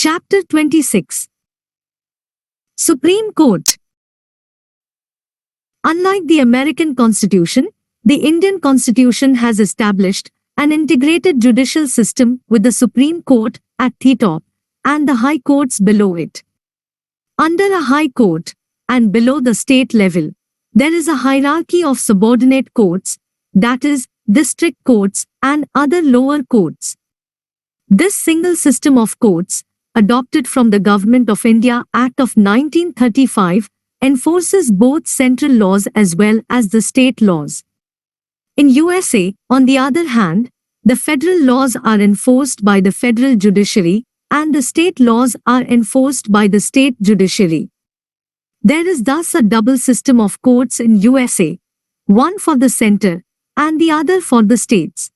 Chapter 26. Supreme Court. Unlike the American Constitution, the Indian Constitution has established an integrated judicial system with the Supreme Court at the top and the High Courts below it. Under a High Court and below the state level, there is a hierarchy of subordinate courts, that is, district courts and other lower courts. This single system of courts, adopted from the Government of India Act of 1935, enforces both central laws as well as the state laws. In USA, on the other hand, the federal laws are enforced by the federal judiciary and the state laws are enforced by the state judiciary. There is thus a double system of courts in USA, one for the center and the other for the states.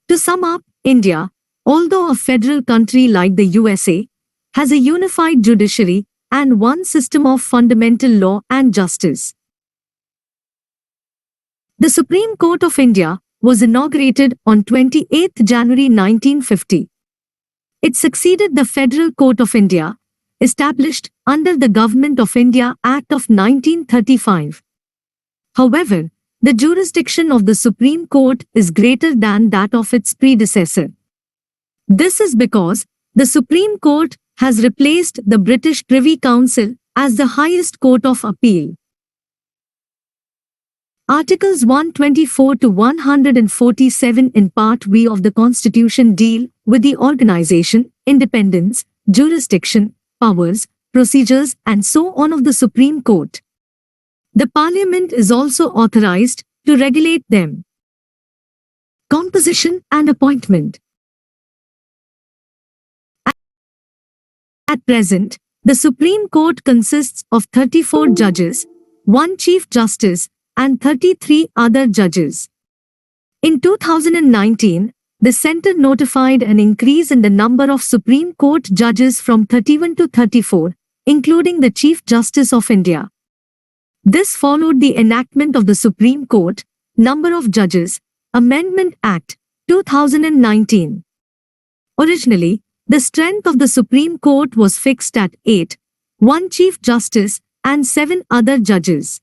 To sum up, India, although a federal country like the USA, has a unified judiciary and one system of fundamental law and justice. The Supreme Court of India was inaugurated on 28 January 1950. It succeeded the Federal Court of India, established under the Government of India Act of 1935. However, the jurisdiction of the Supreme Court is greater than that of its predecessor. This is because the Supreme Court has replaced the British Privy Council as the highest court of appeal. Articles 124 to 147 in Part V of the Constitution deal with the organization, independence, jurisdiction, powers, procedures and so on of the Supreme Court. The Parliament is also authorized to regulate them. Composition and appointment. At present, the Supreme Court consists of 34 judges, 1 Chief Justice, and 33 other judges. In 2019, the Centre notified an increase in the number of Supreme Court judges from 31 to 34, including the Chief Justice of India. This followed the enactment of the Supreme Court Number of Judges Amendment Act, 2019. Originally, the strength of the Supreme Court was fixed at 8, 1 Chief Justice and 7 other judges.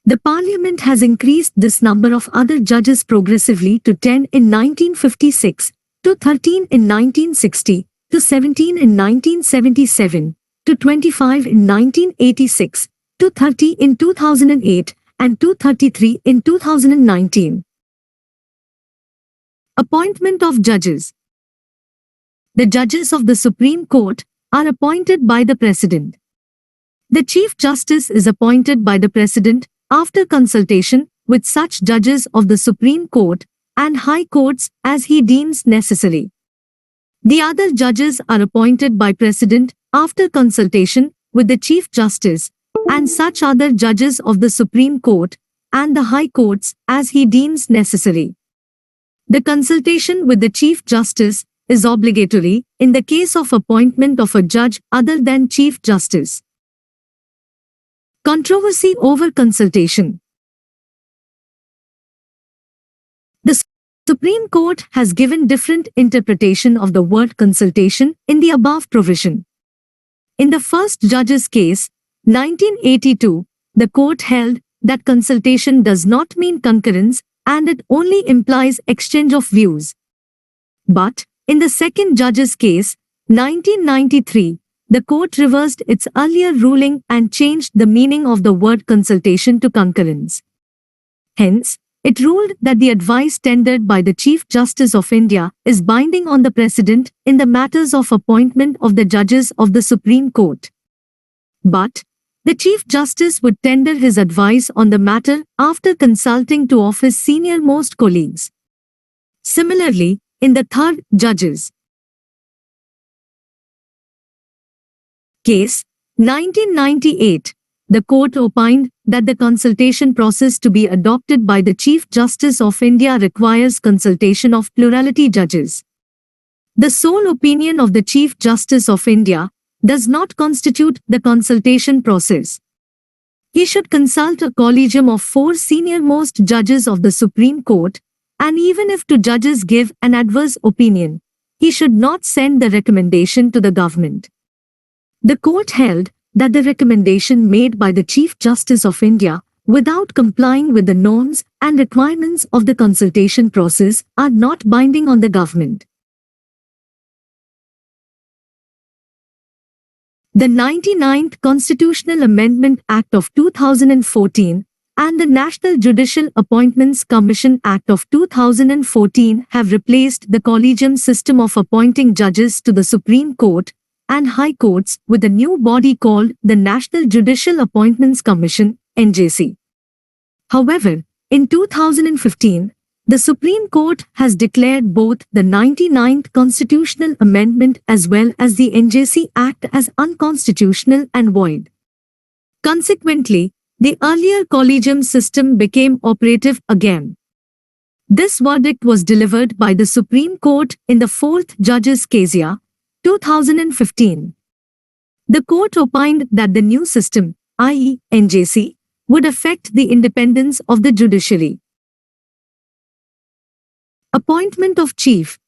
The Parliament has increased this number of other judges progressively to 10 in 1956, to 13 in 1960, to 17 in 1977, to 25 in 1986, to 30 in 2008, and to 33 in 2019. Appointment of judges. The judges of the Supreme Court are appointed by the President. The Chief Justice is appointed by the President after consultation with such judges of the Supreme Court and High Courts as he deems necessary. The other judges are appointed by President after consultation with the Chief Justice and such other judges of the Supreme Court and the High Courts as he deems necessary. The consultation with the Chief Justice is obligatory in the case of appointment of a judge other than Chief Justice. Controversy over consultation. The Supreme Court has given different interpretation of the word consultation in the above provision. In the first judge's case, 1982, the court held that consultation does not mean concurrence and it only implies exchange of views. But, in the second judge's case, 1993, the court reversed its earlier ruling and changed the meaning of the word consultation to concurrence. Hence, it ruled that the advice tendered by the Chief Justice of India is binding on the President in the matters of appointment of the judges of the Supreme Court. But, the Chief Justice would tender his advice on the matter after consulting two of his senior-most colleagues. Similarly, in the third judge's case, 1998, the court opined that the consultation process to be adopted by the Chief Justice of India requires consultation of plurality judges. The sole opinion of the Chief Justice of India does not constitute the consultation process. He should consult a collegium of 4 senior-most judges of the Supreme Court, and even if 2 judges give an adverse opinion, he should not send the recommendation to the government. The court held that the recommendation made by the Chief Justice of India, without complying with the norms and requirements of the consultation process, are not binding on the government. The 99th Constitutional Amendment Act of 2014 and the National Judicial Appointments Commission Act of 2014 have replaced the collegium system of appointing judges to the Supreme Court and High Courts with a new body called the National Judicial Appointments Commission, NJC. However, in 2015, the Supreme Court has declared both the 99th Constitutional Amendment as well as the NJC Act as unconstitutional and void. Consequently, the earlier collegium system became operative again. This verdict was delivered by the Supreme Court in the 4th Judge's Casia, 2015. The court opined that the new system, i.e., NJC, would affect the independence of the judiciary. Appointment of Chief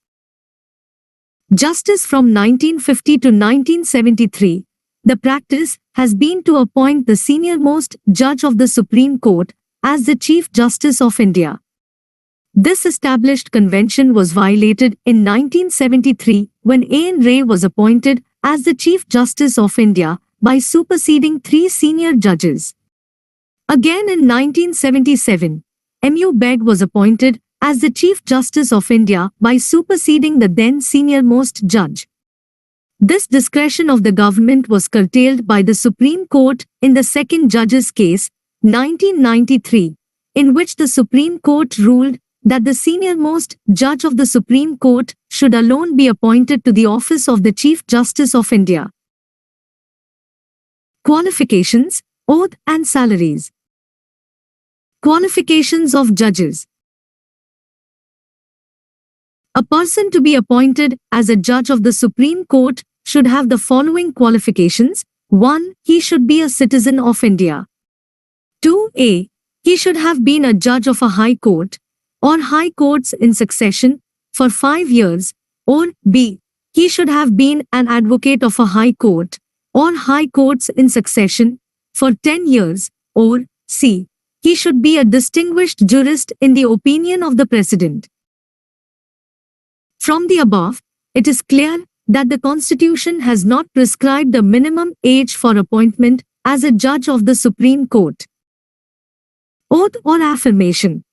Justice. From 1950 to 1973, the practice has been to appoint the senior-most judge of the Supreme Court as the Chief Justice of India. This established convention was violated in 1973 when A.N. Ray was appointed as the Chief Justice of India by superseding 3 senior judges. Again in 1977, M.U. Beg was appointed as the Chief Justice of India by superseding the then senior-most judge. This discretion of the government was curtailed by the Supreme Court in the second judge's case, 1993, in which the Supreme Court ruled that the senior-most judge of the Supreme Court should alone be appointed to the office of the Chief Justice of India. Qualifications, oath and salaries. Qualifications of judges. A person to be appointed as a judge of the Supreme Court should have the following qualifications. 1. He should be a citizen of India. 2a. He should have been a judge of a high court or high courts in succession for 5 years, or b. He should have been an advocate of a high court or high courts in succession for 10 years, or c. He should be a distinguished jurist in the opinion of the President. From the above, it is clear that the Constitution has not prescribed a minimum age for appointment as a judge of the Supreme Court. Oath or affirmation.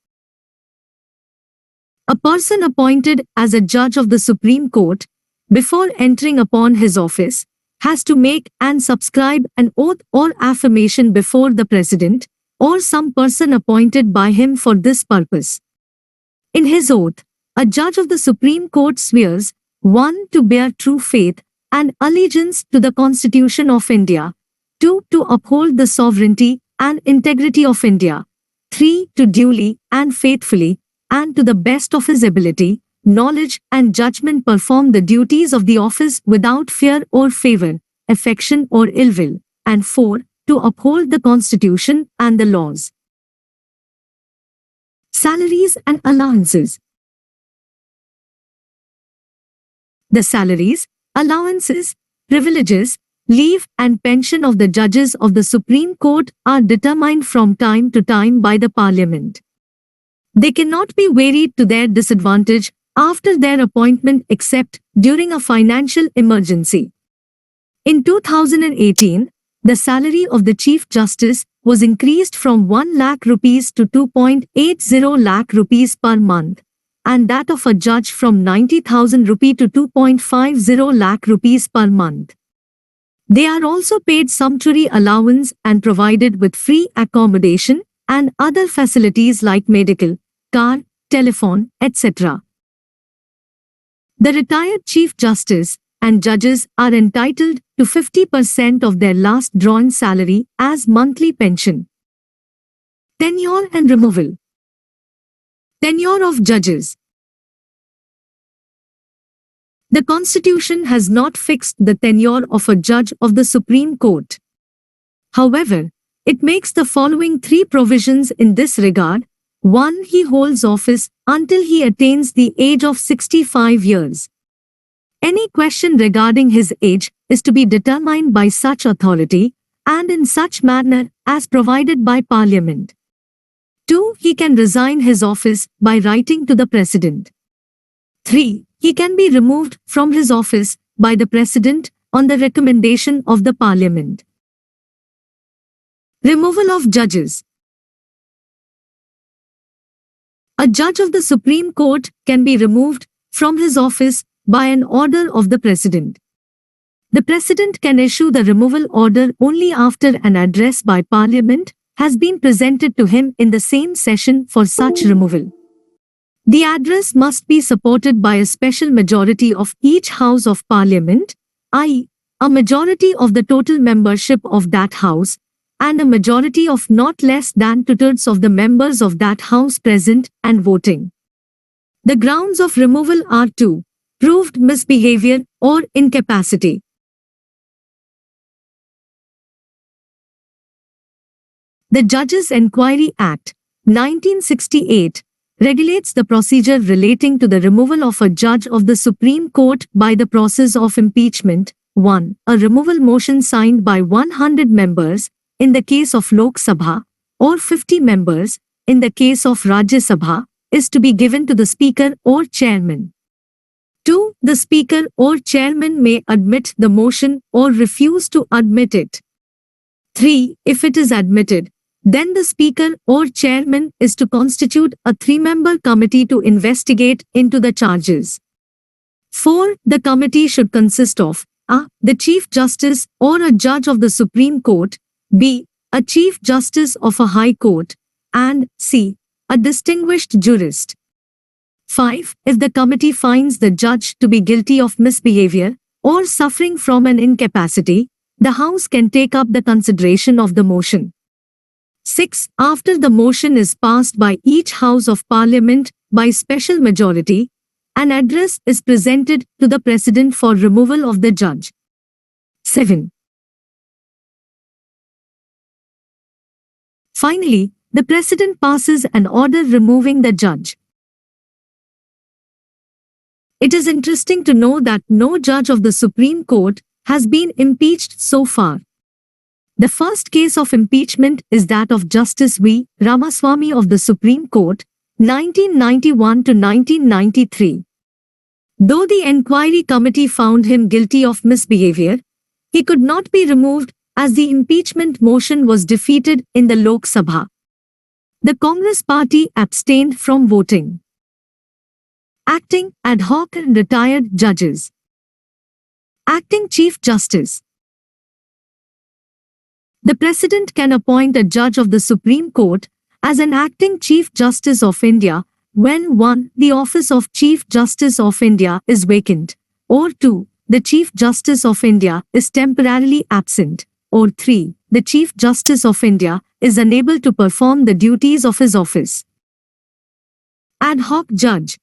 A person appointed as a judge of the Supreme Court, before entering upon his office, has to make and subscribe an oath or affirmation before the President or some person appointed by him for this purpose. In his oath, a judge of the Supreme Court swears 1. To bear true faith and allegiance to the Constitution of India, 2. To uphold the sovereignty and integrity of India, 3. To duly and faithfully, and to the best of his ability, knowledge and judgment perform the duties of the office without fear or favor, affection or ill will, and 4. To uphold the Constitution and the laws. Salaries and allowances. The salaries, allowances, privileges, leave and pension of the judges of the Supreme Court are determined from time to time by the Parliament. They cannot be varied to their disadvantage after their appointment except during a financial emergency. In 2018, the salary of the Chief Justice was increased from 1 lakh rupees to 2.80 lakh rupees per month, and that of a judge from 90,000 rupee to 2.50 lakh rupees per month. They are also paid sumptuary allowance and provided with free accommodation and other facilities like medical, car, telephone, etc. The retired Chief Justice and judges are entitled to 50% of their last drawn salary as monthly pension. Tenure and removal. Tenure of judges. The Constitution has not fixed the tenure of a judge of the Supreme Court. However, it makes the following 3 provisions in this regard. 1. He holds office until he attains the age of 65 years. Any question regarding his age is to be determined by such authority and in such manner as provided by Parliament. 2. He can resign his office by writing to the President. 3. He can be removed from his office by the President on the recommendation of the Parliament. Removal of judges. A judge of the Supreme Court can be removed from his office by an order of the President. The President can issue the removal order only after an address by Parliament has been presented to him in the same session for such removal. The address must be supported by a special majority of each House of Parliament, i.e., a majority of the total membership of that House, and a majority of not less than 2/3 of the members of that House present and voting. The grounds of removal are 2. Proved misbehavior or incapacity. The Judges Enquiry Act, 1968, regulates the procedure relating to the removal of a judge of the Supreme Court by the process of impeachment. 1. A removal motion signed by 100 members in the case of Lok Sabha or 50 members in the case of Rajya Sabha is to be given to the Speaker or Chairman. 2. The Speaker or Chairman may admit the motion or refuse to admit it. 3. If it is admitted, then the Speaker or Chairman is to constitute a 3-member committee to investigate into the charges. 4. The committee should consist of a. The Chief Justice or a Judge of the Supreme Court, b. A Chief Justice of a High Court, and c. A distinguished jurist. 5. If the committee finds the judge to be guilty of misbehavior or suffering from an incapacity, the House can take up the consideration of the motion. 6. After the motion is passed by each House of Parliament by special majority, an address is presented to the President for removal of the judge. 7. Finally, the President passes an order removing the judge. It is interesting to know that no judge of the Supreme Court has been impeached so far. The first case of impeachment is that of Justice V. Ramaswamy of the Supreme Court, 1991 to 1993. Though the Enquiry Committee found him guilty of misbehavior, he could not be removed as the impeachment motion was defeated in the Lok Sabha. The Congress party abstained from voting. Acting, ad hoc and retired judges. Acting Chief Justice. The President can appoint a judge of the Supreme Court as an acting Chief Justice of India when 1. The office of Chief Justice of India is vacant, or 2. The Chief Justice of India is temporarily absent, or 3. The Chief Justice of India is unable to perform the duties of his office. Ad hoc judge.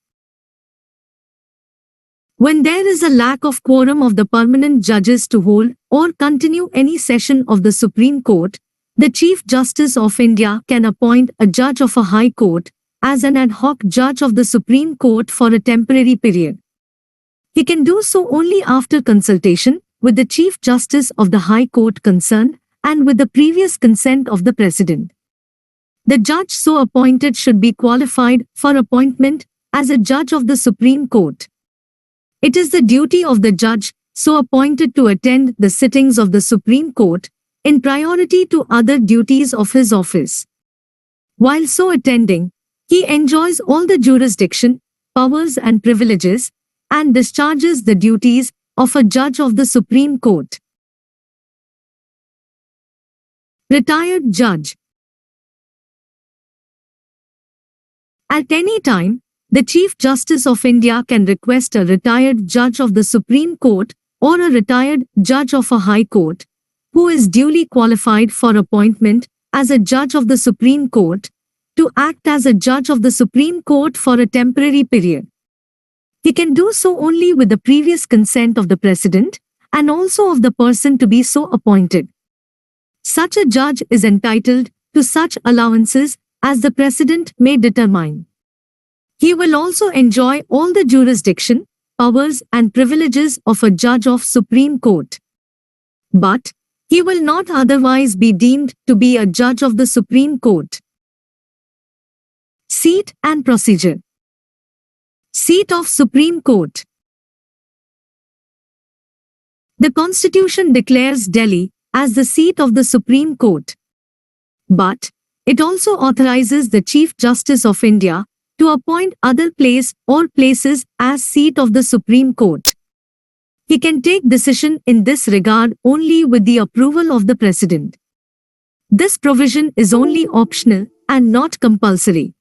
When there is a lack of quorum of the permanent judges to hold or continue any session of the Supreme Court, the Chief Justice of India can appoint a judge of a High Court as an ad hoc judge of the Supreme Court for a temporary period. He can do so only after consultation with the Chief Justice of the High Court concerned and with the previous consent of the President. The judge so appointed should be qualified for appointment as a judge of the Supreme Court. It is the duty of the judge so appointed to attend the sittings of the Supreme Court in priority to other duties of his office. While so attending, he enjoys all the jurisdiction, powers and privileges, and discharges the duties of a judge of the Supreme Court. Retired judge. At any time, the Chief Justice of India can request a retired judge of the Supreme Court or a retired judge of a High Court, who is duly qualified for appointment as a judge of the Supreme Court, to act as a judge of the Supreme Court for a temporary period. He can do so only with the previous consent of the President and also of the person to be so appointed. Such a judge is entitled to such allowances as the President may determine. He will also enjoy all the jurisdiction, powers and privileges of a judge of Supreme Court. But he will not otherwise be deemed to be a judge of the Supreme Court. Seat and procedure. Seat of Supreme Court. The Constitution declares Delhi as the seat of the Supreme Court. But it also authorizes the Chief Justice of India to appoint other place or places as seat of the Supreme Court. He can take decision in this regard only with the approval of the President. This provision is only optional and not compulsory.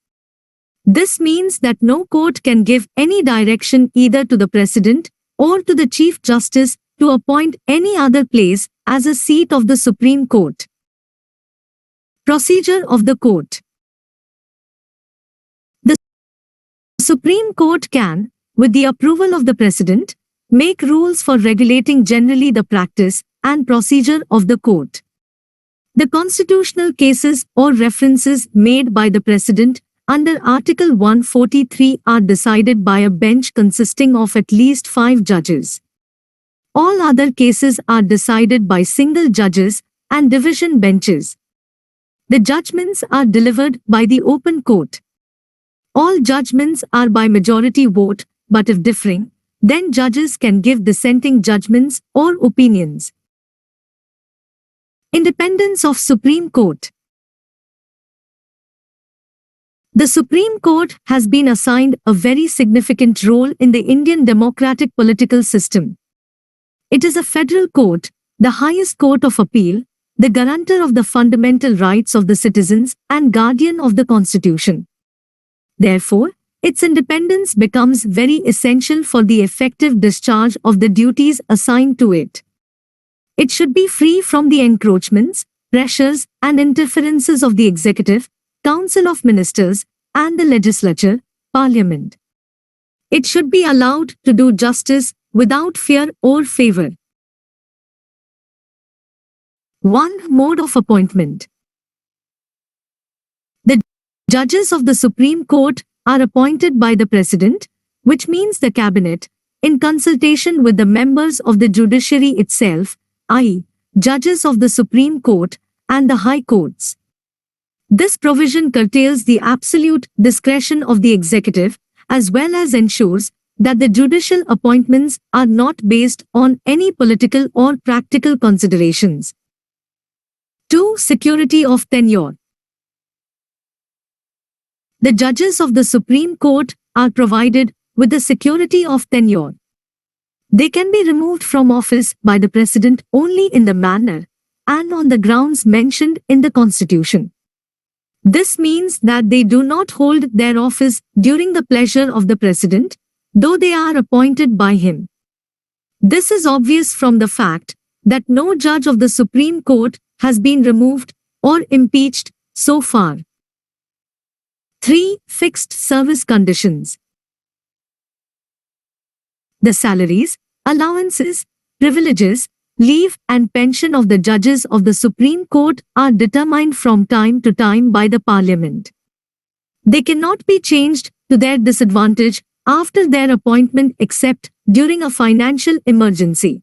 This means that no court can give any direction either to the President or to the Chief Justice to appoint any other place as a seat of the Supreme Court. Procedure of the Court. The Supreme Court can, with the approval of the President, make rules for regulating generally the practice and procedure of the court. The constitutional cases or references made by the President under Article 143 are decided by a bench consisting of at least 5 judges. All other cases are decided by single judges and division benches. The judgments are delivered by the open court. All judgments are by majority vote, but if differing, then judges can give dissenting judgments or opinions. Independence of Supreme Court. The Supreme Court has been assigned a very significant role in the Indian democratic political system. It is a federal court, the highest court of appeal, the guarantor of the fundamental rights of the citizens and guardian of the Constitution. Therefore, its independence becomes very essential for the effective discharge of the duties assigned to it. It should be free from the encroachments, pressures, and interferences of the executive, Council of Ministers, and the legislature, Parliament. It should be allowed to do justice without fear or favor. 1. Mode of appointment. The judges of the Supreme Court are appointed by the President, which means the Cabinet, in consultation with the members of the judiciary itself, i.e., judges of the Supreme Court and the High Courts. This provision curtails the absolute discretion of the executive, as well as ensures that the judicial appointments are not based on any political or practical considerations. 2. Security of tenure. The judges of the Supreme Court are provided with the security of tenure. They can be removed from office by the President only in the manner and on the grounds mentioned in the Constitution. This means that they do not hold their office during the pleasure of the President, though they are appointed by him. This is obvious from the fact that no judge of the Supreme Court has been removed or impeached so far. 3. Fixed service conditions. The salaries, allowances, privileges, leave and pension of the judges of the Supreme Court are determined from time to time by the Parliament. They cannot be changed to their disadvantage after their appointment except during a financial emergency.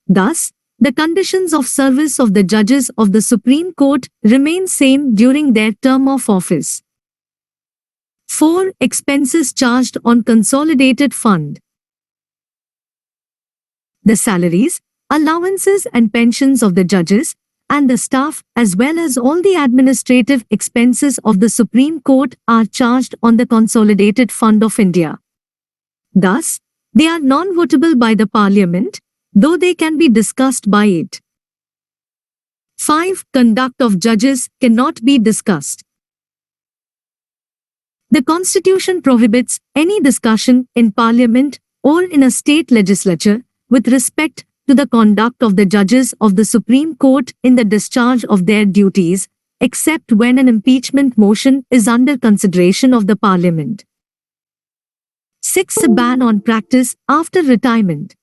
Thus, the conditions of service of the judges of the Supreme Court remain same during their term of office. 4. Expenses charged on Consolidated Fund. The salaries, allowances and pensions of the judges and the staff as well as all the administrative expenses of the Supreme Court are charged on the Consolidated Fund of India. Thus, they are non-votable by the Parliament, though they can be discussed by it. 5. Conduct of judges cannot be discussed. The Constitution prohibits any discussion in Parliament or in a state legislature with respect to the conduct of the judges of the Supreme Court in the discharge of their duties, except when an impeachment motion is under consideration of the Parliament. 6. A ban on practice after retirement.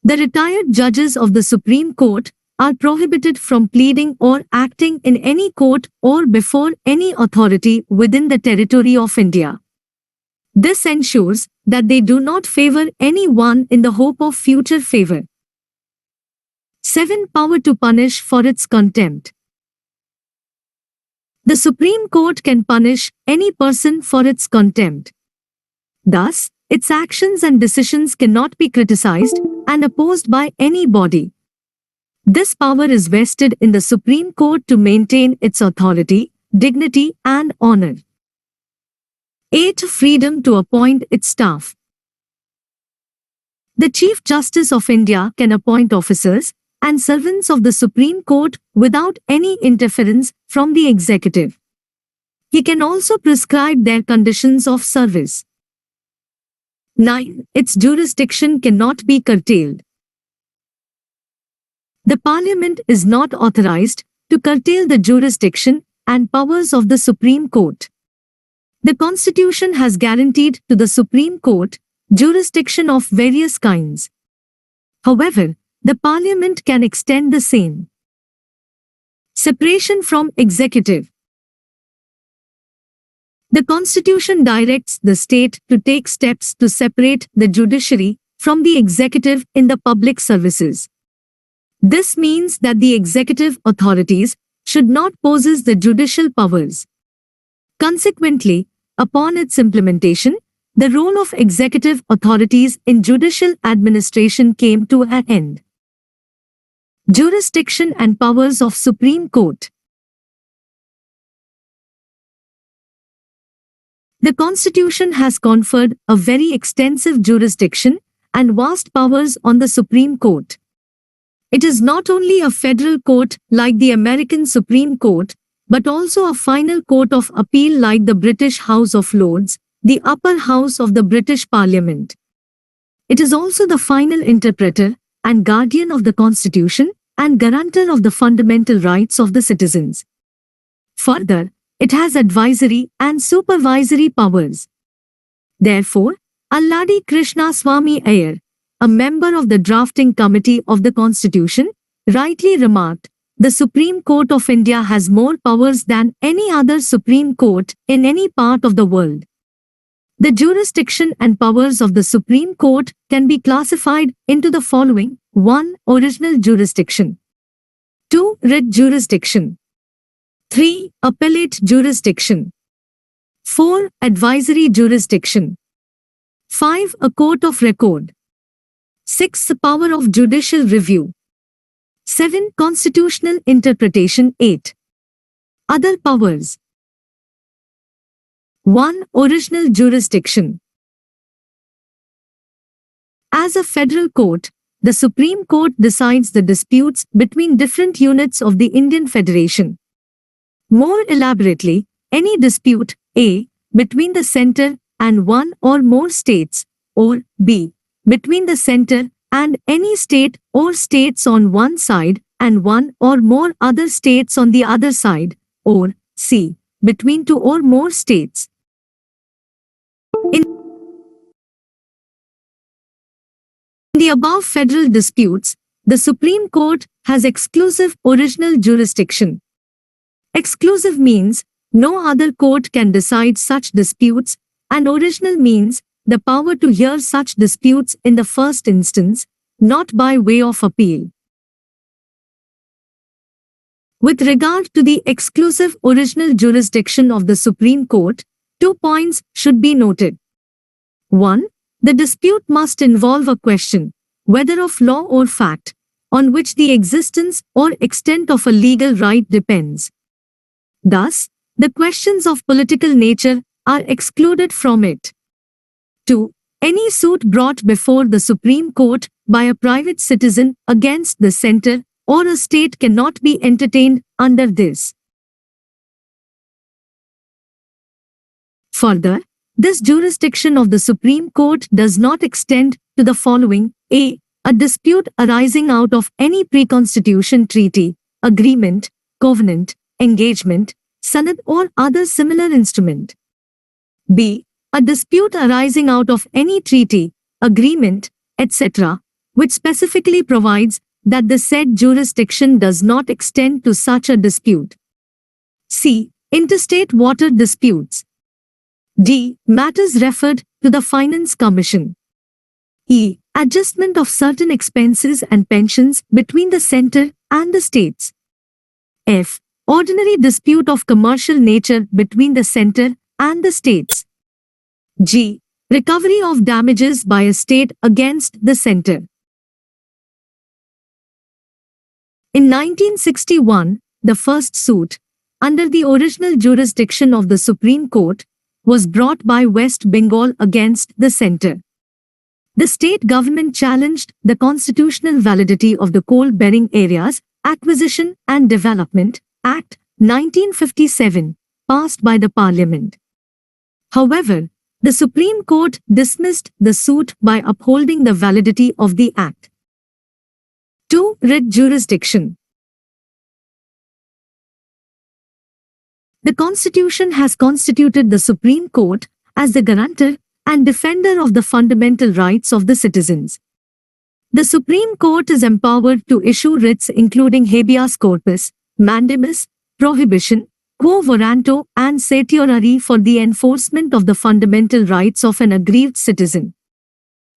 The retired judges of the Supreme Court are prohibited from pleading or acting in any court or before any authority within the territory of India. This ensures that they do not favor anyone in the hope of future favor. 7. Power to punish for its contempt. The Supreme Court can punish any person for its contempt. Thus, its actions and decisions cannot be criticized and opposed by anybody. This power is vested in the Supreme Court to maintain its authority, dignity, and honor. 8. Freedom to appoint its staff. The Chief Justice of India can appoint officers and servants of the Supreme Court without any interference from the executive. He can also prescribe their conditions of service. 9. Its jurisdiction cannot be curtailed. The Parliament is not authorized to curtail the jurisdiction and powers of the Supreme Court. The Constitution has guaranteed to the Supreme Court jurisdiction of various kinds. However, the Parliament can extend the same. Separation from executive. The Constitution directs the state to take steps to separate the judiciary from the executive in the public services. This means that the executive authorities should not possess the judicial powers. Consequently, upon its implementation, the role of executive authorities in judicial administration came to an end. Jurisdiction and powers of Supreme Court. The Constitution has conferred a very extensive jurisdiction and vast powers on the Supreme Court. It is not only a federal court like the American Supreme Court, but also a final court of appeal like the British House of Lords, the upper house of the British Parliament. It is also the final interpreter and guardian of the Constitution and guarantor of the fundamental rights of the citizens. Further, it has advisory and supervisory powers. Therefore, Alladi Krishnaswamy Iyer, a member of the drafting committee of the Constitution, rightly remarked, "The Supreme Court of India has more powers than any other Supreme Court in any part of the world." The jurisdiction and powers of the Supreme Court can be classified into the following: 1. Original jurisdiction. 2. Writ jurisdiction. 3. Appellate jurisdiction. 4. Advisory jurisdiction. 5. A court of record. 6. The power of judicial review. 7. Constitutional interpretation. 8. Other powers. 1. Original jurisdiction. As a federal court, the Supreme Court decides the disputes between different units of the Indian Federation. More elaborately, any dispute A. between the centre and one or more states, or B. between the centre and any state or states on one side and one or more other states on the other side, or C. between two or more states. In the above federal disputes, the Supreme Court has exclusive original jurisdiction. Exclusive means no other court can decide such disputes, and original means the power to hear such disputes in the first instance, not by way of appeal. With regard to the exclusive original jurisdiction of the Supreme Court, 2 points should be noted. 1. The dispute must involve a question, whether of law or fact, on which the existence or extent of a legal right depends. Thus, the questions of political nature are excluded from it. 2. Any suit brought before the Supreme Court by a private citizen against the centre or a state cannot be entertained under this. Further, this jurisdiction of the Supreme Court does not extend to the following: A. A dispute arising out of any pre-constitution treaty, agreement, covenant, engagement, sanad or other similar instrument. B. A dispute arising out of any treaty, agreement, etc., which specifically provides that the said jurisdiction does not extend to such a dispute. C. Interstate water disputes. D. Matters referred to the Finance Commission. E. Adjustment of certain expenses and pensions between the center and the states. F. Ordinary dispute of commercial nature between the center and the states. G. Recovery of damages by a state against the center. In 1961, the first suit, under the original jurisdiction of the Supreme Court, was brought by West Bengal against the center. The state government challenged the constitutional validity of the Coal-Bearing Areas Acquisition and Development Act 1957, passed by the Parliament. However, the Supreme Court dismissed the suit by upholding the validity of the Act. 2. Writ jurisdiction. The Constitution has constituted the Supreme Court as the guarantor and defender of the fundamental rights of the citizens. The Supreme Court is empowered to issue writs including habeas corpus, mandamus, prohibition, quo warranto and certiorari for the enforcement of the fundamental rights of an aggrieved citizen.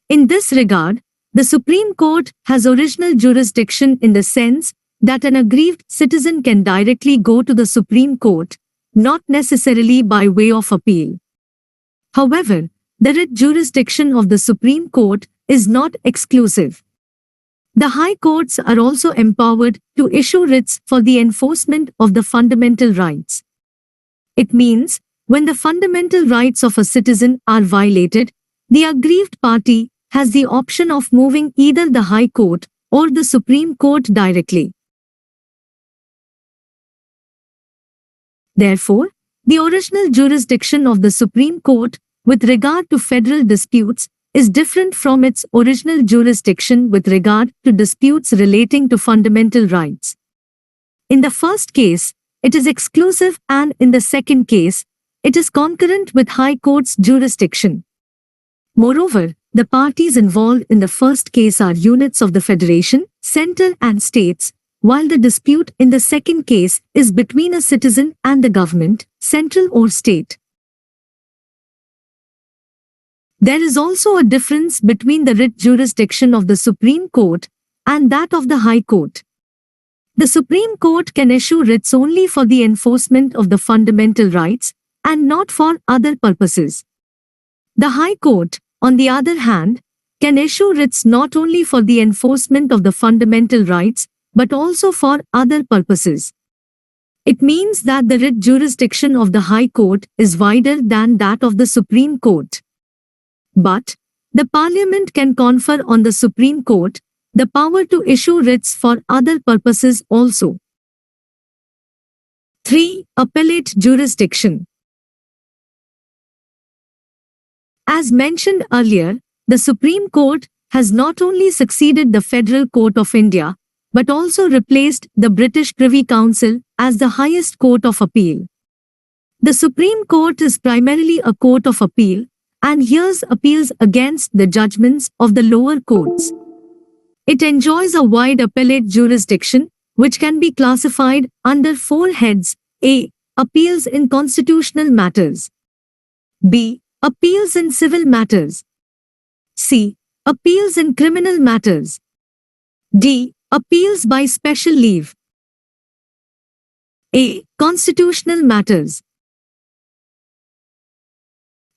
In this regard, the Supreme Court has original jurisdiction in the sense that an aggrieved citizen can directly go to the Supreme Court, not necessarily by way of appeal. However, the writ jurisdiction of the Supreme Court is not exclusive. The High Courts are also empowered to issue writs for the enforcement of the fundamental rights. It means, when the fundamental rights of a citizen are violated, the aggrieved party has the option of moving either the High Court or the Supreme Court directly. Therefore, the original jurisdiction of the Supreme Court with regard to federal disputes is different from its original jurisdiction with regard to disputes relating to fundamental rights. In the first case, it is exclusive, and in the second case, it is concurrent with High Court's jurisdiction. Moreover, the parties involved in the first case are units of the Federation, Center and states, while the dispute in the second case is between a citizen and the government, central or state. There is also a difference between the writ jurisdiction of the Supreme Court and that of the High Court. The Supreme Court can issue writs only for the enforcement of the fundamental rights and not for other purposes. The High Court, on the other hand, can issue writs not only for the enforcement of the fundamental rights but also for other purposes. It means that the writ jurisdiction of the High Court is wider than that of the Supreme Court. But, the Parliament can confer on the Supreme Court the power to issue writs for other purposes also. 3. Appellate jurisdiction. As mentioned earlier, the Supreme Court has not only succeeded the Federal Court of India, but also replaced the British Privy Council as the highest court of appeal. The Supreme Court is primarily a court of appeal, and hears appeals against the judgments of the lower courts. It enjoys a wide appellate jurisdiction, which can be classified under 4 heads: A. Appeals in constitutional matters. B. Appeals in civil matters. C. Appeals in criminal matters. D. Appeals by special leave. A. Constitutional matters.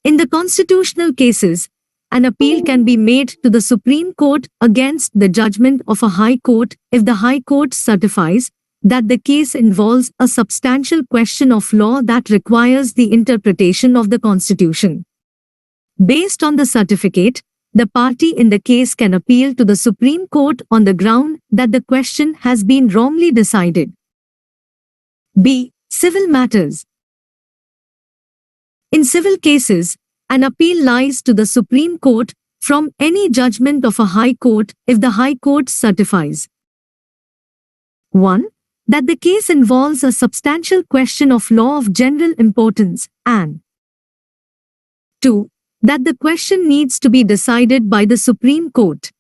In the constitutional cases, an appeal can be made to the Supreme Court against the judgment of a High Court if the High Court certifies that the case involves a substantial question of law that requires the interpretation of the Constitution. Based on the certificate, the party in the case can appeal to the Supreme Court on the ground that the question has been wrongly decided. B. Civil matters. In civil cases, an appeal lies to the Supreme Court from any judgment of a High Court if the High Court certifies 1. That the case involves a substantial question of law of general importance, and 2. That the question needs to be decided by the Supreme Court.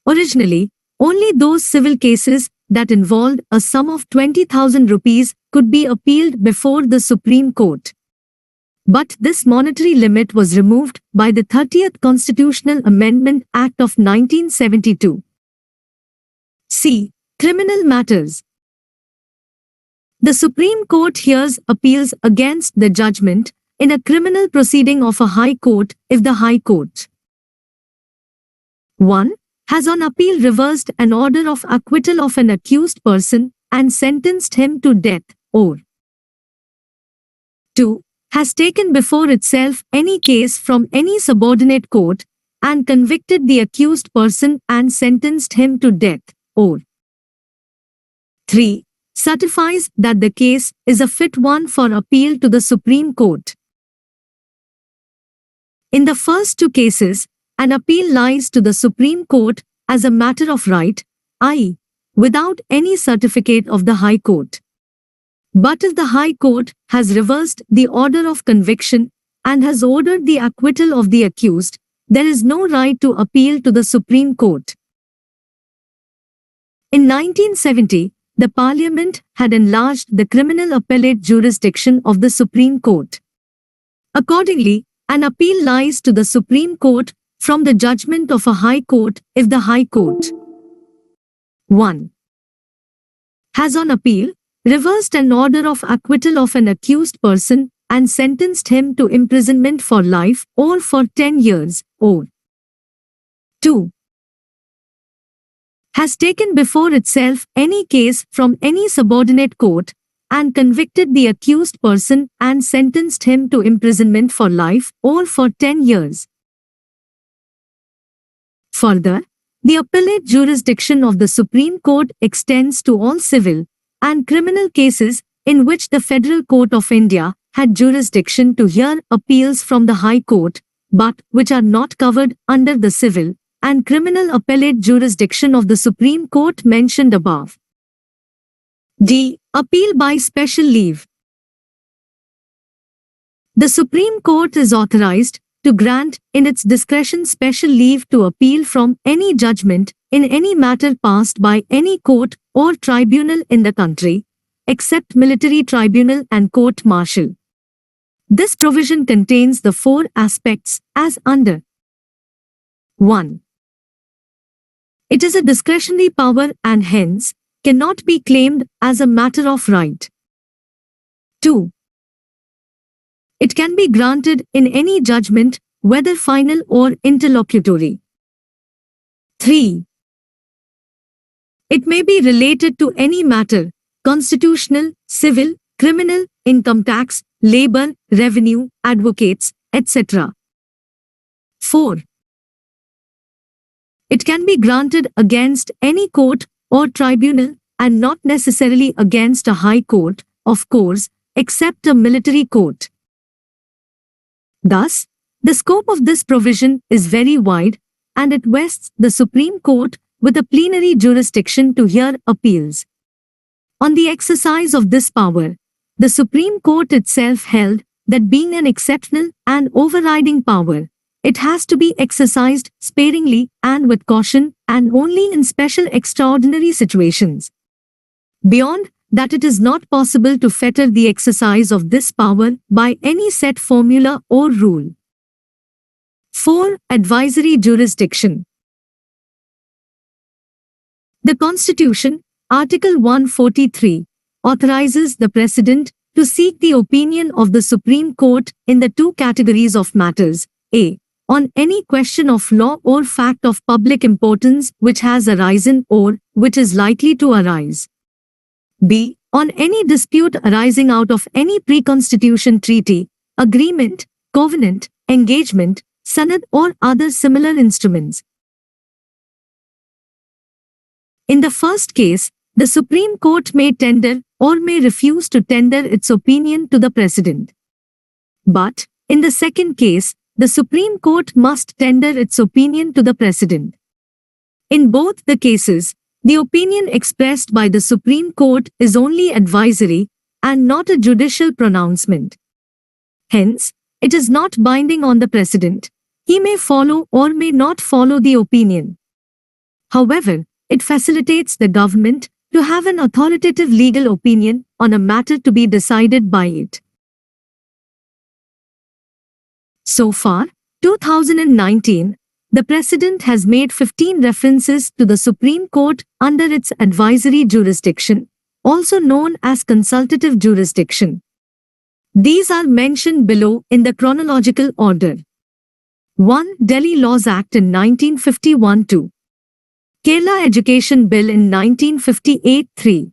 Originally, only those civil cases that involved a sum of 20,000 rupees could be appealed before the Supreme Court. But this monetary limit was removed by the 30th Constitutional Amendment Act of 1972. C. Criminal matters. The Supreme Court hears appeals against the judgment in a criminal proceeding of a High Court if the High Court 1. Has on appeal reversed an order of acquittal of an accused person and sentenced him to death, or 2. Has taken before itself any case from any subordinate court and convicted the accused person and sentenced him to death, or 3. Certifies that the case is a fit one for appeal to the Supreme Court. In the first two cases, an appeal lies to the Supreme Court as a matter of right, i.e., without any certificate of the High Court. But if the High Court has reversed the order of conviction and has ordered the acquittal of the accused, there is no right to appeal to the Supreme Court. In 1970, the Parliament had enlarged the criminal appellate jurisdiction of the Supreme Court. Accordingly, an appeal lies to the Supreme Court from the judgment of a High Court if the High Court 1. Has on appeal reversed an order of acquittal of an accused person and sentenced him to imprisonment for life or for 10 years, or 2. Has taken before itself any case from any subordinate court and convicted the accused person and sentenced him to imprisonment for life or for 10 years. Further, the appellate jurisdiction of the Supreme Court extends to all civil and criminal cases in which the Federal Court of India had jurisdiction to hear appeals from the High Court, but which are not covered under the civil and criminal appellate jurisdiction of the Supreme Court mentioned above. D. Appeal by special leave. The Supreme Court is authorized to grant in its discretion special leave to appeal from any judgment in any matter passed by any court or tribunal in the country, except military tribunal and court-martial. This provision contains the four aspects as under. 1. It is a discretionary power and hence cannot be claimed as a matter of right. 2. It can be granted in any judgment, whether final or interlocutory. 3. It may be related to any matter, constitutional, civil, criminal, income tax, labor, revenue, advocates, etc. 4. It can be granted against any court or tribunal and not necessarily against a high court, of course, except a military court. Thus, the scope of this provision is very wide, and it vests the Supreme Court with a plenary jurisdiction to hear appeals. On the exercise of this power, the Supreme Court itself held that being an exceptional and overriding power, it has to be exercised sparingly and with caution and only in special extraordinary situations. Beyond that, it is not possible to fetter the exercise of this power by any set formula or rule. 4. Advisory jurisdiction. The Constitution, Article 143, authorizes the President to seek the opinion of the Supreme Court in the two categories of matters: A. On any question of law or fact of public importance which has arisen or which is likely to arise. B. On any dispute arising out of any pre-constitution treaty, agreement, covenant, engagement, sanad or other similar instruments. In the first case, the Supreme Court may tender or may refuse to tender its opinion to the President. But, in the second case, the Supreme Court must tender its opinion to the President. In both the cases, the opinion expressed by the Supreme Court is only advisory and not a judicial pronouncement. Hence, it is not binding on the President. He may follow or may not follow the opinion. However, it facilitates the government to have an authoritative legal opinion on a matter to be decided by it. So far, 2019, the President has made 15 references to the Supreme Court under its advisory jurisdiction, also known as consultative jurisdiction. These are mentioned below in the chronological order. 1. Delhi Laws Act in 1951. 2. Kerala Education Bill in 1958. 3.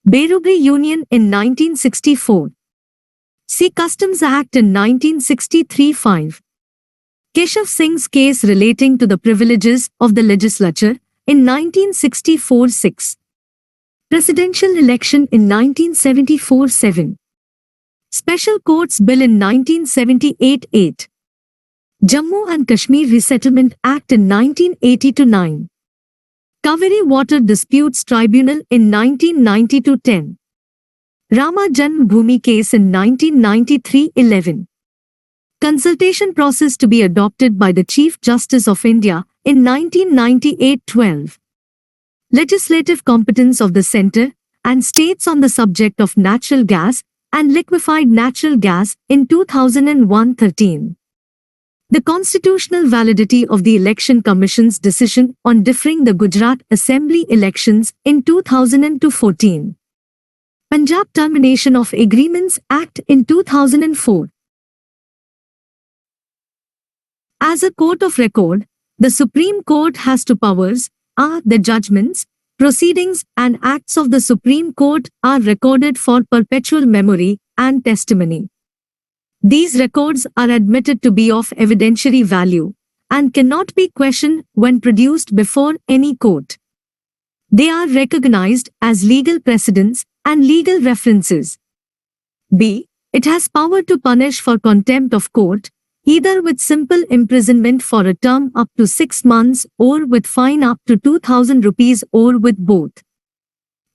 Berugri Union in 1964. C. Customs Act in 1963. 5. Keshav Singh's case relating to the privileges of the legislature in 1964. 6. Presidential election in 1974. 7. Special Courts Bill in 1978. 8. Jammu and Kashmir Resettlement Act in 1982. 9. Kaveri Water Disputes Tribunal in 1992. 10. Rama Janmabhoomi case in 1993. 11. Consultation process to be adopted by the Chief Justice of India in 1998. 12. Legislative competence of the centre and states on the subject of natural gas and liquefied natural gas in 2001. 13. The constitutional validity of the Election Commission's decision on deferring the Gujarat Assembly elections in 2002. 14. Punjab Termination of Agreements Act in 2004. As a court of record, the Supreme Court has two powers. The judgments, proceedings and acts of the Supreme Court are recorded for perpetual memory and testimony. These records are admitted to be of evidentiary value and cannot be questioned when produced before any court. They are recognized as legal precedents and legal references. B. It has power to punish for contempt of court, either with simple imprisonment for a term up to 6 months or with fine up to 2,000 rupees or with both.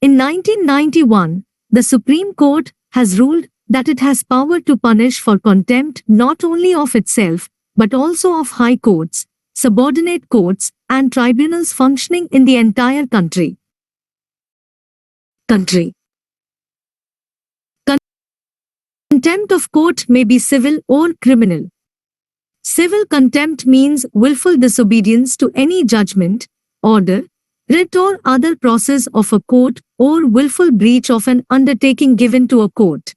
In 1991, the Supreme Court has ruled that it has power to punish for contempt not only of itself, but also of high courts, subordinate courts, and tribunals functioning in the entire country. Contempt of court may be civil or criminal. Civil contempt means willful disobedience to any judgment, order, writ or other process of a court or willful breach of an undertaking given to a court.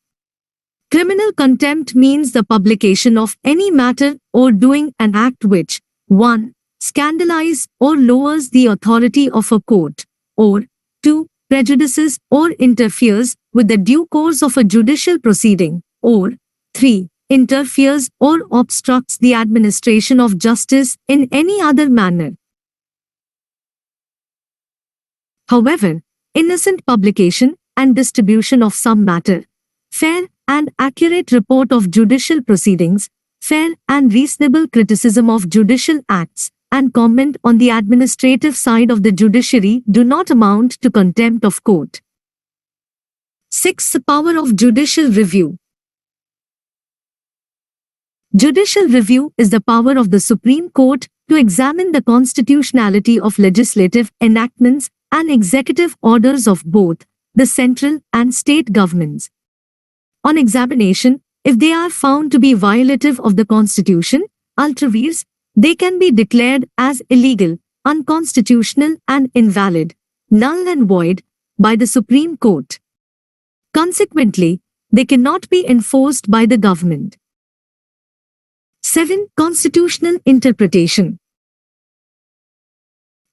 Criminal contempt means the publication of any matter or doing an act which 1. Scandalizes or lowers the authority of a court, or 2. Prejudices or interferes with the due course of a judicial proceeding, or 3. Interferes or obstructs the administration of justice in any other manner. However, innocent publication and distribution of some matter, fair and accurate report of judicial proceedings, fair and reasonable criticism of judicial acts, and comment on the administrative side of the judiciary do not amount to contempt of court. 6. Power of judicial review. Judicial review is the power of the Supreme Court to examine the constitutionality of legislative enactments and executive orders of both the central and state governments. On examination, if they are found to be violative of the Constitution, ultravirus, they can be declared as illegal, unconstitutional and invalid, null and void, by the Supreme Court. Consequently, they cannot be enforced by the government. 7. Constitutional interpretation.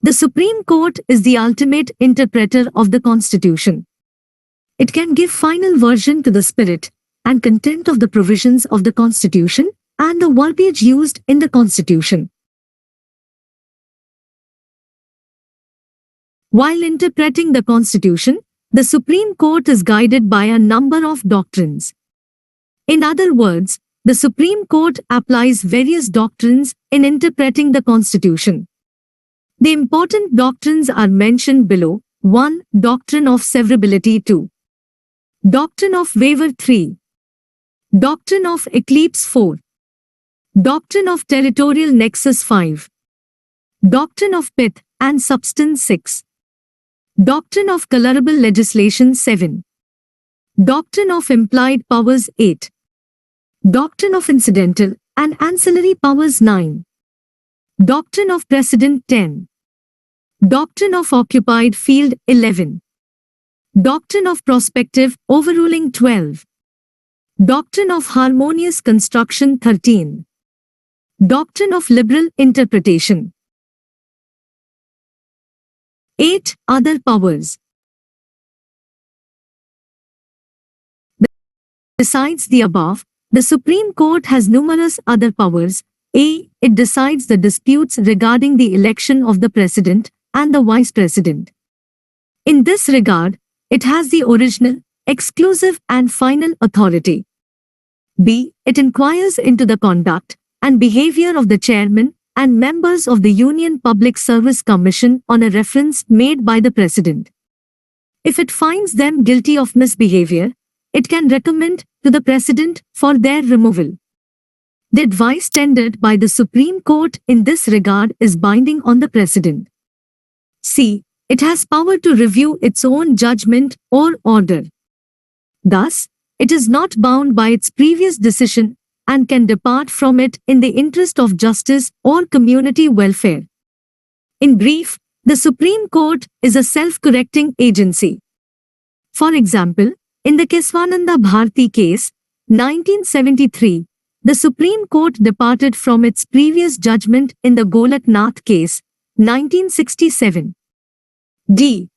The Supreme Court is the ultimate interpreter of the Constitution. It can give final version to the spirit and content of the provisions of the Constitution and the verbiage used in the Constitution. While interpreting the Constitution, the Supreme Court is guided by a number of doctrines. In other words, the Supreme Court applies various doctrines in interpreting the Constitution. The important doctrines are mentioned below. 1. Doctrine of severability. 2. Doctrine of waiver. 3. Doctrine of eclipse. 4. Doctrine of territorial nexus. 5. Doctrine of pith and substance. 6. Doctrine of colorable legislation. 7. Doctrine of implied powers. 8. Doctrine of incidental and Ancillary Powers 9. Doctrine of Precedent 10. Doctrine of Occupied Field 11. Doctrine of Prospective Overruling 12. Doctrine of Harmonious Construction 13. Doctrine of Liberal Interpretation. 8. Other Powers. Besides the above, the Supreme Court has numerous other powers. A. It decides the disputes regarding the election of the President and the Vice President. In this regard, it has the original, exclusive and final authority. B. It inquires into the conduct and behavior of the chairman and members of the Union Public Service Commission on a reference made by the President. If it finds them guilty of misbehavior, it can recommend to the President for their removal. The advice tendered by the Supreme Court in this regard is binding on the President. C. It has power to review its own judgment or order. Thus, it is not bound by its previous decision and can depart from it in the interest of justice or community welfare. In brief, the Supreme Court is a self-correcting agency. For example, in the Keswananda Bharti case, 1973, the Supreme Court departed from its previous judgment in the Golak Nath case, 1967. D.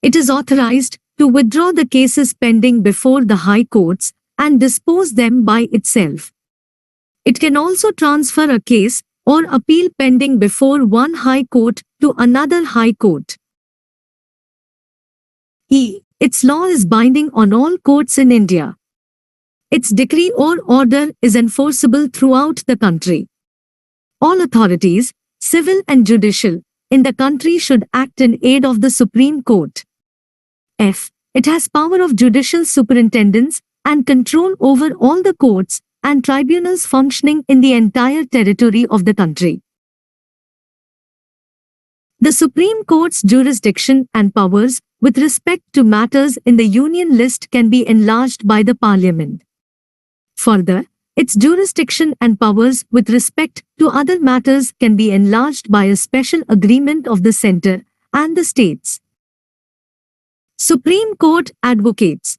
It is authorized to withdraw the cases pending before the high courts and dispose them by itself. It can also transfer a case or appeal pending before one high court to another high court. E. Its law is binding on all courts in India. Its decree or order is enforceable throughout the country. All authorities, civil and judicial, in the country should act in aid of the Supreme Court. F. It has power of judicial superintendence and control over all the courts and tribunals functioning in the entire territory of the country. The Supreme Court's jurisdiction and powers with respect to matters in the Union list can be enlarged by the Parliament. Further, its jurisdiction and powers with respect to other matters can be enlarged by a special agreement of the Centre and the States. Supreme Court Advocates.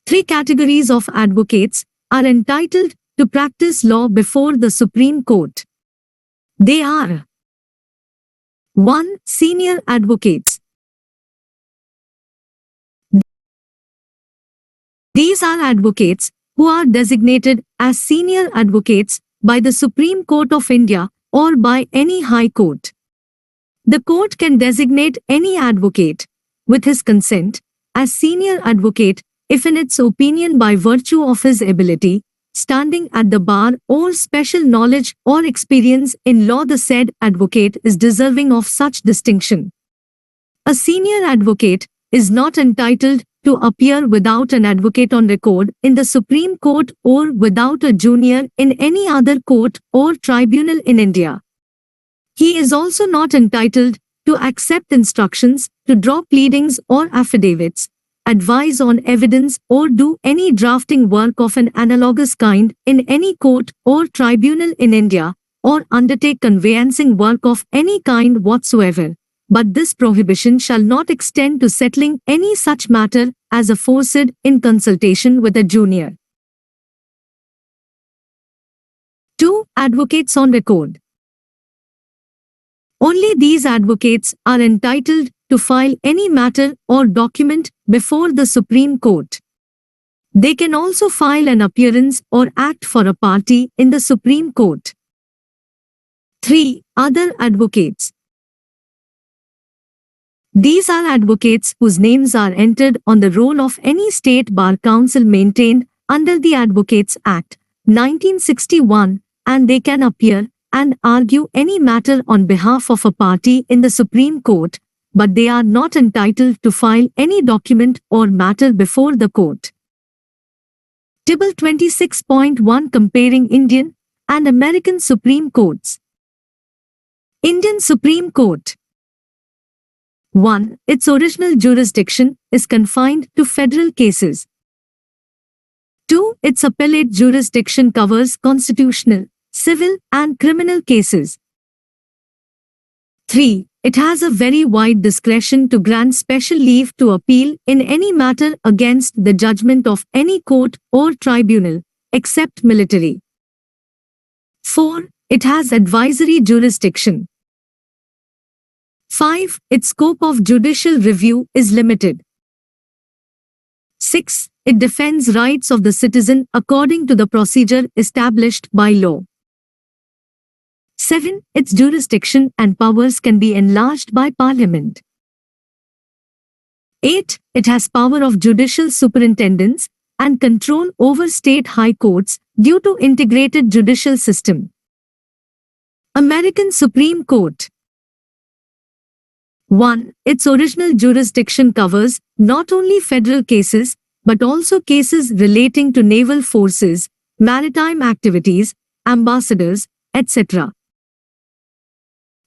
3 categories of advocates are entitled to practice law before the Supreme Court. They are: 1. Senior advocates. These are advocates who are designated as senior advocates by the Supreme Court of India or by any high court. The court can designate any advocate, with his consent, as senior advocate if in its opinion by virtue of his ability, standing at the bar or special knowledge or experience in law the said advocate is deserving of such distinction. A senior advocate is not entitled to appear without an advocate on record in the Supreme Court or without a junior in any other court or tribunal in India. He is also not entitled to accept instructions, to draw pleadings or affidavits, advise on evidence or do any drafting work of an analogous kind in any court or tribunal in India, or undertake conveyancing work of any kind whatsoever. But this prohibition shall not extend to settling any such matter as aforesaid in consultation with a junior. 2. Advocates on record. Only these advocates are entitled to file any matter or document before the Supreme Court. They can also file an appearance or act for a party in the Supreme Court. 3. Other advocates. These are advocates whose names are entered on the roll of any state bar council maintained under the Advocates Act, 1961, and they can appear and argue any matter on behalf of a party in the Supreme Court, but they are not entitled to file any document or matter before the court. Table 26.1 Comparing Indian and American Supreme Courts. Indian Supreme Court. 1. Its original jurisdiction is confined to federal cases. 2. Its appellate jurisdiction covers constitutional, civil, and criminal cases. 3. It has a very wide discretion to grant special leave to appeal in any matter against the judgment of any court or tribunal, except military. 4. It has advisory jurisdiction. 5. Its scope of judicial review is limited. 6. It defends rights of the citizen according to the procedure established by law. 7. Its jurisdiction and powers can be enlarged by Parliament. 8. It has power of judicial superintendence and control over state high courts due to integrated judicial system. American Supreme Court. 1. Its original jurisdiction covers not only federal cases but also cases relating to naval forces, maritime activities, ambassadors, etc.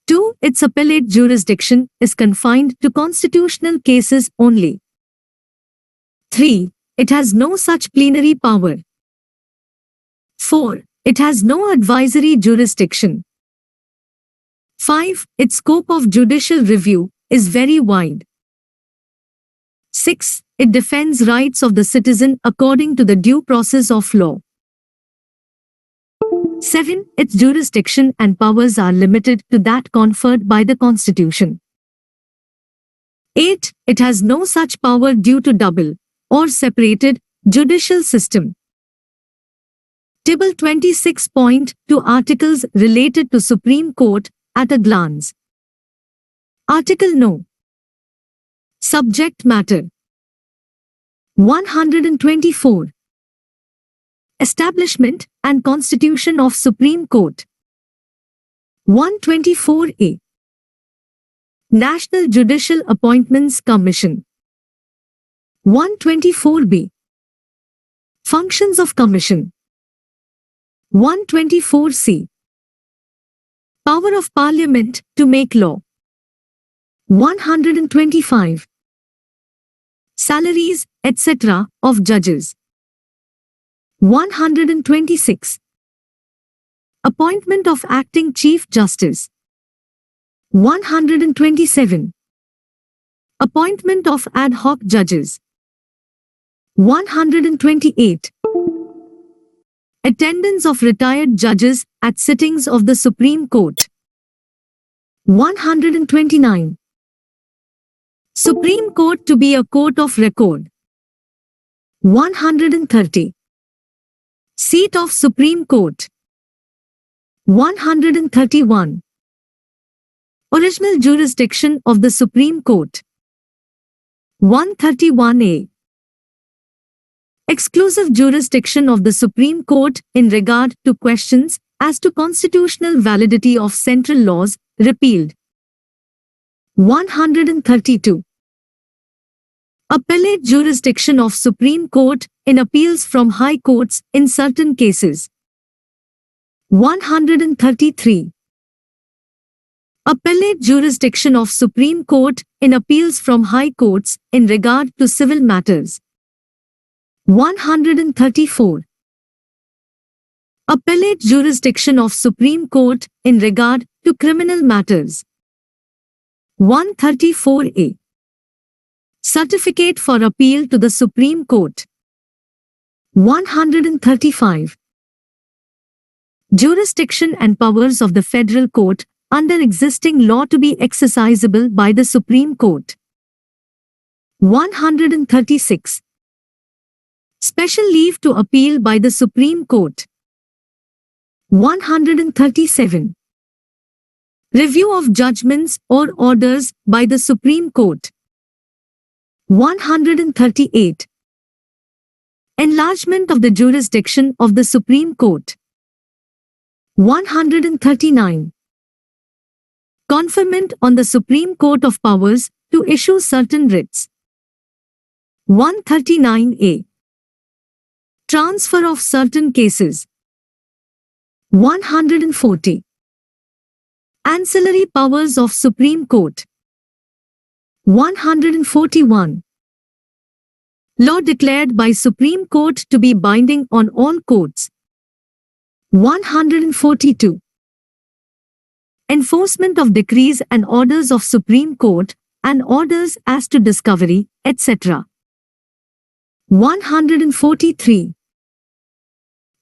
2. Its appellate jurisdiction is confined to constitutional cases only. 3. It has no such plenary power. 4. It has no advisory jurisdiction. 5. Its scope of judicial review is very wide. 6. It defends rights of the citizen according to the due process of law. 7. Its jurisdiction and powers are limited to that conferred by the Constitution. 8. It has no such power due to double or separated judicial system. Table 26.2 Articles related to Supreme Court at a glance. Article No. Subject Matter 124. Establishment and Constitution of Supreme Court. 124A. National Judicial Appointments Commission. 124B. Functions of Commission. 124C. Power of Parliament to make law. 125. Salaries, etc., of judges. 126. Appointment of Acting Chief Justice. 127. Appointment of ad hoc judges. 128. Attendance of retired judges at sittings of the Supreme Court. 129. Supreme Court to be a court of record. 130. Seat of Supreme Court. 131. Original jurisdiction of the Supreme Court. 131A. Exclusive jurisdiction of the Supreme Court in regard to questions as to constitutional validity of central laws, repealed. 132. Appellate jurisdiction of Supreme Court in appeals from high courts in certain cases. 133. Appellate jurisdiction of Supreme Court in appeals from high courts in regard to civil matters. 134. Appellate jurisdiction of Supreme Court in regard to criminal matters. 134A. Certificate for appeal to the Supreme Court. 135. Jurisdiction and powers of the Federal Court under existing law to be exercisable by the Supreme Court. 136. Special leave to appeal by the Supreme Court. 137. Review of judgments or orders by the Supreme Court. 138. Enlargement of the jurisdiction of the Supreme Court. 139. Conferment on the Supreme Court of powers to issue certain writs. 139A. Transfer of certain cases. 140. Ancillary powers of Supreme Court. 141. Law declared by Supreme Court to be binding on all courts. 142. Enforcement of decrees and orders of Supreme Court and orders as to discovery, etc. 143.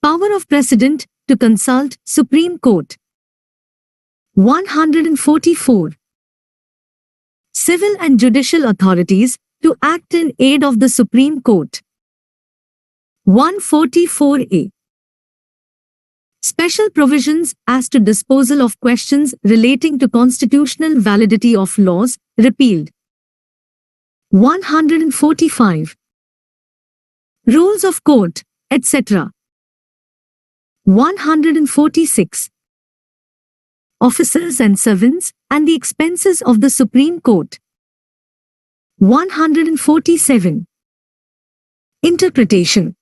Power of President to consult Supreme Court. 144. Civil and judicial authorities to act in aid of the Supreme Court. 144A. Special provisions as to disposal of questions relating to constitutional validity of laws repealed. 145. Rules of court, etc. 146. Officers and servants and the expenses of the Supreme Court. 147. Interpretation.